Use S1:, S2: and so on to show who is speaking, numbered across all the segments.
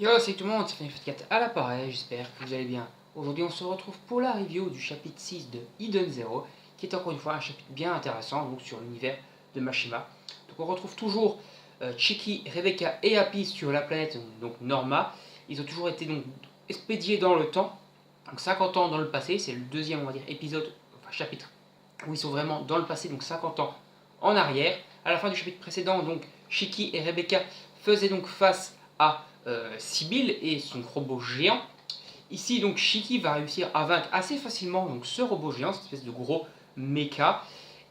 S1: Yo, c'est tout le monde, c'est Fanny4 à l'appareil, j'espère que vous allez bien. Aujourd'hui, on se retrouve pour la review du chapitre 6 de Hidden Zero, qui est encore une fois un chapitre bien intéressant donc sur l'univers de Mashima. Donc on retrouve toujours Chiki, Rebecca et Happy sur la planète donc Norma. Ils ont toujours été donc expédiés dans le temps, donc 50 ans dans le passé, c'est le deuxième on va dire épisode, enfin chapitre, où ils sont vraiment dans le passé, donc 50 ans en arrière. À la fin du chapitre précédent, donc Chiki et Rebecca faisaient donc face à Sibyl et son robot géant. Ici, donc, Chiki va réussir à vaincre assez facilement donc, ce robot géant, cette espèce de gros méca,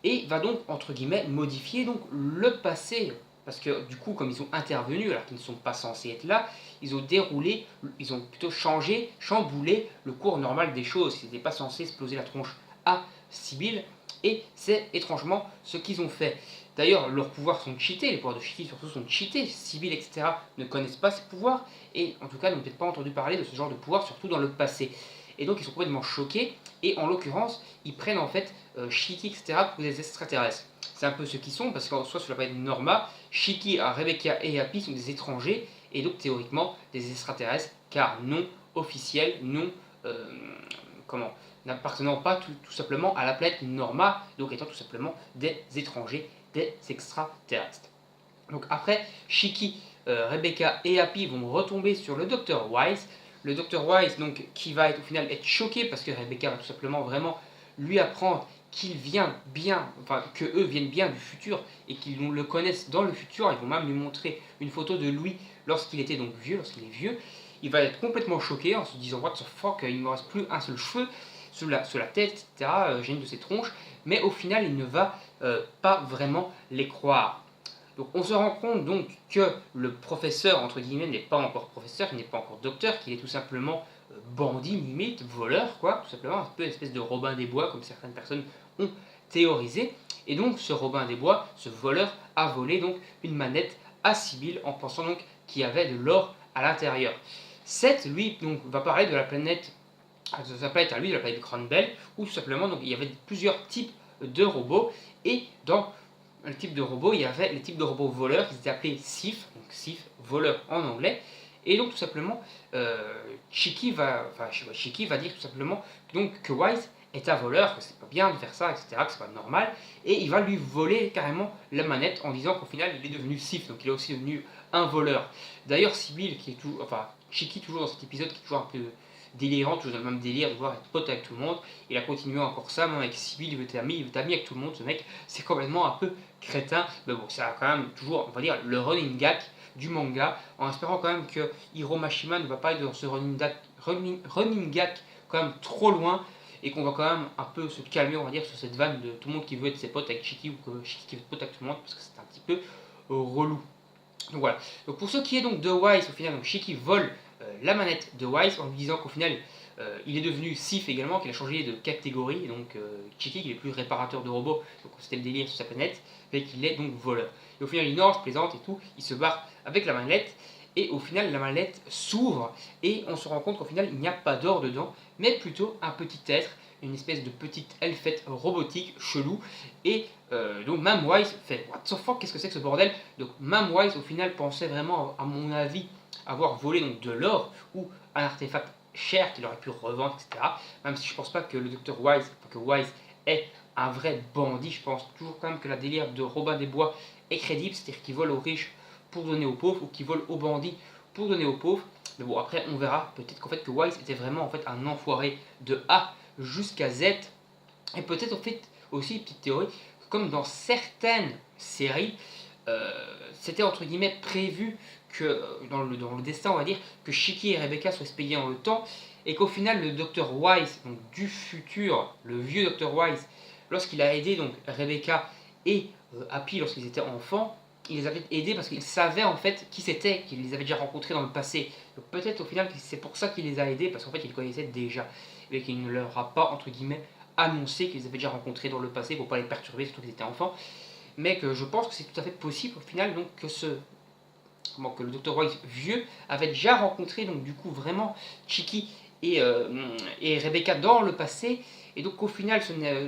S1: et va donc, entre guillemets, modifier donc, le passé. Parce que du coup, comme ils ont intervenu alors qu'ils ne sont pas censés être là, ils ont déroulé, ils ont plutôt changé, chamboulé le cours normal des choses. Ils n'étaient pas censés exploser la tronche à Sibyl, et c'est étrangement ce qu'ils ont fait. D'ailleurs, leurs pouvoirs sont cheatés, les pouvoirs de Chiki surtout sont cheatés. Sibyl, etc. ne connaissent pas ces pouvoirs, et en tout cas n'ont peut-être pas entendu parler de ce genre de pouvoir, surtout dans le passé. Et donc ils sont complètement choqués, et en l'occurrence, ils prennent en fait Chiki, etc. pour des extraterrestres. C'est un peu ce qu'ils sont, parce qu'en soit sur la planète Norma, Chiki, Rebecca et Happy sont des étrangers, et donc théoriquement des extraterrestres, car non officiels, non comment n'appartenant pas tout simplement à la planète Norma, donc étant tout simplement des étrangers, des extraterrestres. Donc après, Chiki, Rebecca et Happy vont retomber sur le Dr Wise. Le Dr Wise, donc, qui va au final être choqué parce que Rebecca va tout simplement vraiment lui apprendre qu'il vient bien, enfin que eux viennent bien du futur et qu'ils le connaissent dans le futur. Ils vont même lui montrer une photo de lui lorsqu'il était donc vieux, lorsqu'il est vieux. Il va être complètement choqué en se disant what the fuck, il ne me reste plus un seul cheveu sur la tête, etc. J'ai une de ses tronches, mais au final il ne va pas vraiment les croire. Donc on se rend compte donc que le professeur, entre guillemets, n'est pas encore professeur, il n'est pas encore docteur, qu'il est tout simplement bandit, limite, voleur, quoi, tout simplement, un peu une espèce de Robin des Bois, comme certaines personnes ont théorisé. Et donc ce Robin des Bois, ce voleur, a volé donc une manette à Sibyl en pensant donc qu'il y avait de l'or à l'intérieur. Seth, lui, donc, va parler de la planète, de sa planète à lui, de la planète Grande-Belle, où tout simplement donc, il y avait plusieurs types de robots, et dans le type de robot, il y avait les types de robots voleurs qui étaient appelés SIF, donc SIF, voleur en anglais, et donc tout simplement, Chiki va dire tout simplement donc, que Wise est un voleur, que c'est pas bien de faire ça, etc., que c'est pas normal, et il va lui voler carrément la manette en disant qu'au final il est devenu SIF, donc il est aussi devenu un voleur. D'ailleurs, Sibyl, qui est tout, enfin Chiki toujours dans cet épisode, qui est toujours un peu délirant, toujours dans le même délire de vouloir être pote avec tout le monde. Il a continué encore ça, même avec Sibyl, il veut être ami avec tout le monde. Ce mec, c'est complètement un peu crétin. Mais bon, ça a quand même toujours, on va dire, le running gag du manga, en espérant quand même que Hiro Mashima ne va pas être dans ce running gag quand même trop loin, et qu'on va quand même un peu se calmer, on va dire, sur cette vanne de tout le monde qui veut être ses potes avec Chiki, ou que Chiki qui veut être pote avec tout le monde, parce que c'est un petit peu relou. Donc voilà. Donc pour ce qui est donc de Wise, au final, donc Chiki vole la manette de Wise en lui disant qu'au final il est devenu Sif également, qu'il a changé de catégorie, donc Chiki qui est plus réparateur de robots, donc c'était le délire sur sa planète, mais qu'il est donc voleur. Et au final il nage, plaisante et tout, il se barre avec la manette, et au final la manette s'ouvre, et on se rend compte qu'au final il n'y a pas d'or dedans, mais plutôt un petit être, une espèce de petite elfette robotique chelou, et donc même Wise fait what the fuck, qu'est-ce que c'est que ce bordel. Donc même Wise au final pensait vraiment, à mon avis, avoir volé donc de l'or ou un artefact cher qu'il aurait pu revendre, etc. Même si je pense pas que le docteur Wise, que Wise est un vrai bandit, je pense toujours quand même que la délire de Robin des Bois est crédible, c'est-à-dire qu'il vole aux riches pour donner aux pauvres, ou qu'il vole aux bandits pour donner aux pauvres. Mais bon, après on verra, peut-être qu'en fait que Wise était vraiment en fait un enfoiré de A jusqu'à Z, et peut-être en fait aussi, petite théorie, comme dans certaines séries, c'était entre guillemets prévu que dans le destin, on va dire, que Shiki et Rebecca soient expédiés dans le temps, et qu'au final le Dr Wise, donc du futur, le vieux Dr Wise, lorsqu'il a aidé donc Rebecca et Happy lorsqu'ils étaient enfants, il les avait aidés parce qu'il savait en fait qui c'était, qu'il les avait déjà rencontrés dans le passé. Donc peut-être au final c'est pour ça qu'il les a aidés, parce qu'en fait il les connaissait déjà, et qu'il ne leur a pas entre guillemets annoncé qu'ils les avaient déjà rencontrés dans le passé pour pas les perturber, surtout qu'ils étaient enfants. Mais que je pense que c'est tout à fait possible au final donc que le Dr Wise vieux avait déjà rencontré donc du coup vraiment Chiki et Rebecca dans le passé, et donc au final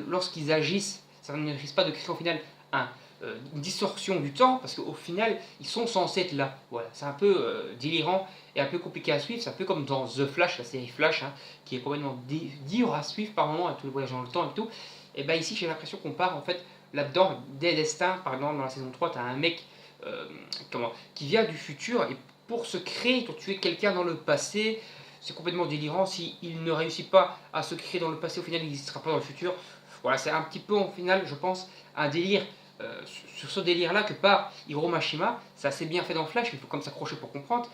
S1: lorsqu'ils agissent, ça ne risque pas de créer au final un une distorsion du temps, parce qu'au final, ils sont censés être là. Voilà, c'est un peu délirant et un peu compliqué à suivre. C'est un peu comme dans The Flash, la série Flash, hein, qui est complètement dur à suivre par moment, avec tout le voyage dans le temps et tout. Et bah ici, j'ai l'impression qu'on part en fait là-dedans des destins. Par exemple, dans la saison 3, tu as un mec qui vient du futur et pour se créer, pour tuer quelqu'un dans le passé. C'est complètement délirant. S'il ne réussit pas à se créer dans le passé, au final, il ne sera pas dans le futur. Voilà, c'est un petit peu, au final, je pense, un délire sur ce délire-là que par Hiro Mashima. C'est assez bien fait dans Flash, il faut comme s'accrocher pour comprendre.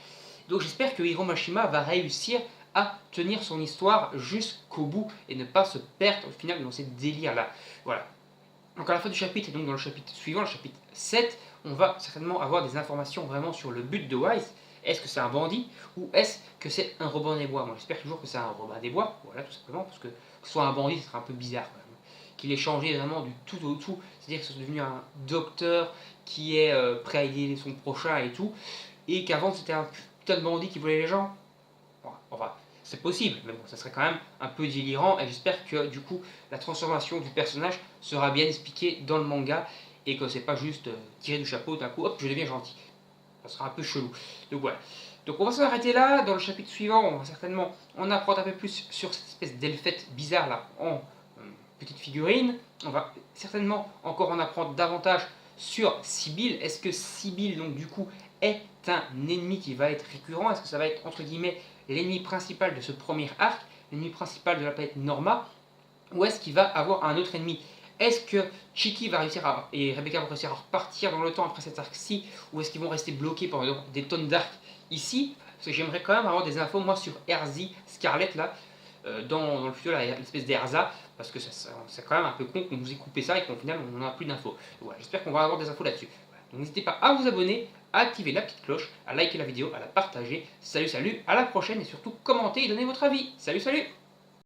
S1: Donc j'espère que Hiro Mashima va réussir à tenir son histoire jusqu'au bout et ne pas se perdre au final dans ces délires-là. Voilà. Donc à la fin du chapitre, et donc dans le chapitre suivant, le chapitre 7, on va certainement avoir des informations vraiment sur le but de Wise. Est-ce que c'est un bandit ou est-ce que c'est un Robin des Bois? Moi j'espère toujours que c'est un Robin des Bois, voilà tout simplement, parce que ce soit un bandit, ce serait un peu bizarre quand même. Qu'il ait changé vraiment du tout au tout, c'est-à-dire que c'est devenu un docteur qui est prêt à aider son prochain et tout, et qu'avant c'était un putain de bandit qui volait les gens. Enfin, c'est possible, mais bon, ça serait quand même un peu délirant, et j'espère que du coup la transformation du personnage sera bien expliquée dans le manga, et que c'est pas juste tiré du chapeau d'un coup, hop, je deviens gentil. Ça sera un peu chelou. Donc voilà. Donc on va s'arrêter là. Dans le chapitre suivant, on va certainement en apprendre un peu plus sur cette espèce d'elfette bizarre là en petite figurine. On va certainement encore en apprendre davantage sur Sibyl. Est-ce que Sibyl, donc du coup, est un ennemi qui va être récurrent? Est-ce que ça va être entre guillemets l'ennemi principal de ce premier arc, l'ennemi principal de la planète Norma, ou est-ce qu'il va avoir un autre ennemi? Est-ce que Chiki va réussir et Rebecca vont réussir à repartir dans le temps après cet arc-ci, ou est-ce qu'ils vont rester bloqués pendant des tonnes d'arcs ici? Parce que j'aimerais quand même avoir des infos moi sur Erzi Scarlett là, dans le futur, l'espèce d'Erza, parce que c'est quand même un peu con qu'on nous ait coupé ça et qu'au final on n'a plus d'infos. Voilà, j'espère qu'on va avoir des infos là-dessus. Voilà. Donc n'hésitez pas à vous abonner, à activer la petite cloche, à liker la vidéo, à la partager. Salut, salut, à la prochaine et surtout commentez et donnez votre avis. Salut, salut!